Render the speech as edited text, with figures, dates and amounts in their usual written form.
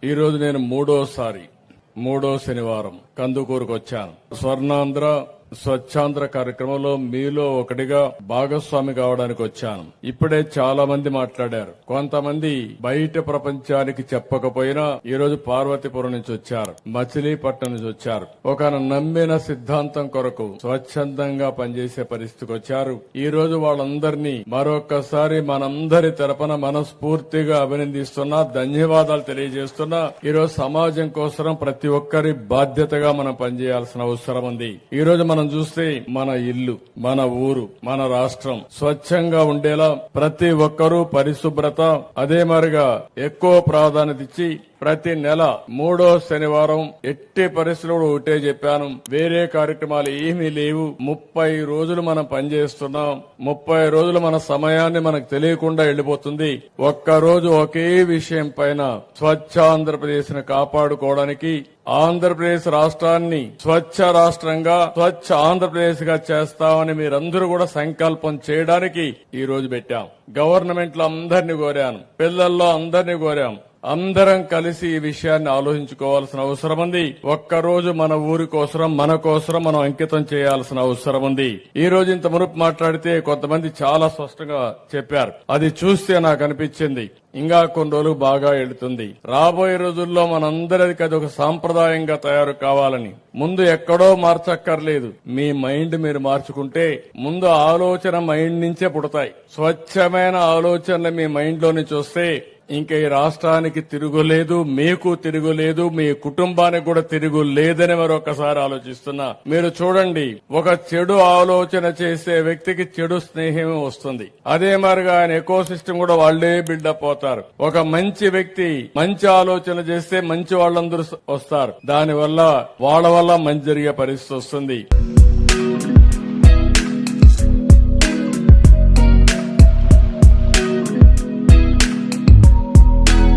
ఈరోజు నేను మూడో శనివారం కందుకూరుకు వచ్చాను. స్వర్ణాంధ్ర స్వచ్ఛాంధ్ర కార్యక్రమంలో మీలో ఒకటిగా భాగస్వామి కావడానికి వచ్చాను. ఇప్పుడే చాలా మంది మాట్లాడారు. కొంతమంది బయట ప్రపంచానికి చెప్పకపోయినా ఈ రోజు పార్వతీపురం నుంచి వచ్చారు, మచిలీపట్నం నుంచి వచ్చారు. ఒక నమ్మిన సిద్ధాంతం కొరకు స్వచ్ఛందంగా పనిచేసే పరిస్థితికి వచ్చారు. ఈ రోజు వాళ్ళందరినీ మరొక్కసారి మనందరి తరపున మనస్ఫూర్తిగా అభినందిస్తున్నా, ధన్యవాదాలు తెలియజేస్తున్నా. ఈ రోజు సమాజం కోసం ప్రతి ఒక్కరి బాధ్యతగా మనం పనిచేయాల్సిన అవసరం ఉంది. ఈ రోజు మనం చూస్తే మన ఇల్లు, మన ఊరు, మన రాష్ట్రం స్వచ్ఛంగా ఉండేలా ప్రతి ఒక్కరూ పరిశుభ్రత అదే మరిగా ఎక్కువ ప్రాధాన్యత ఇచ్చి ప్రతి నెల మూడో శనివారం ఎట్టి పరిస్థితుల్లో ఒకటే చెప్పాను, వేరే కార్యక్రమాలు ఏమీ లేవు. 30 రోజులు మనం పనిచేస్తున్నాం. 30 రోజులు మన సమయాన్ని మనకు తెలియకుండా వెళ్లిపోతుంది. ఒక్కరోజు ఒకే విషయం పైన స్వచ్ఛ ఆంధ్రప్రదేశ్ ను కాపాడుకోవడానికి, ఆంధ్రప్రదేశ్ రాష్ట్రాన్ని స్వచ్ఛ రాష్ట్రంగా, స్వచ్ఛ ఆంధ్రప్రదేశ్ గా చేస్తామని మీరందరూ కూడా సంకల్పం చేయడానికి ఈ రోజు పెట్టాం. గవర్నమెంట్ లో అందరినీ కోరాను, పిల్లల్లో అందరినీ కోరాం. అందరం కలిసి ఈ విషయాన్ని ఆలోచించుకోవాల్సిన అవసరం ఉంది. ఒక్కరోజు మన ఊరి కోసం, మన కోసం మనం అంకితం చేయాల్సిన అవసరం ఉంది. ఈ రోజు ఇంత మునుపు మాట్లాడితే కొంతమంది చాలా స్పష్టంగా చెప్పారు. అది చూస్తే నాకు అనిపించింది ఇంకా కొన్ని రోజులు బాగా వెళుతుంది. రాబోయే రోజుల్లో మనందరికీ అది ఒక సాంప్రదాయంగా తయారు కావాలని. ముందు ఎక్కడో మార్చక్కర్లేదు, మీ మైండ్ మీరు మార్చుకుంటే ముందు ఆలోచన మైండ్ నుంచే పుడతాయి. స్వచ్ఛమైన ఆలోచనలు మీ మైండ్ లో నుంచి వస్తే ఇంకా ఈ రాష్ట్రానికి తిరుగులేదు, మీకు తిరుగులేదు, మీ కుటుంబానికి కూడా తిరుగు లేదని మరొకసారి ఆలోచిస్తున్నా. మీరు చూడండి, ఒక చెడు ఆలోచన చేసే వ్యక్తికి చెడు స్నేహమే వస్తుంది. అదే మరిగా ఆయన ఎకో సిస్టమ్ కూడా వాళ్లే బిల్డప్ అవుతారు. ఒక మంచి వ్యక్తి మంచి ఆలోచన చేస్తే మంచి వాళ్ళందరూ వస్తారు. దానివల్ల వాళ్ళ వల్ల మంచి జరిగే పరిస్థితి వస్తుంది.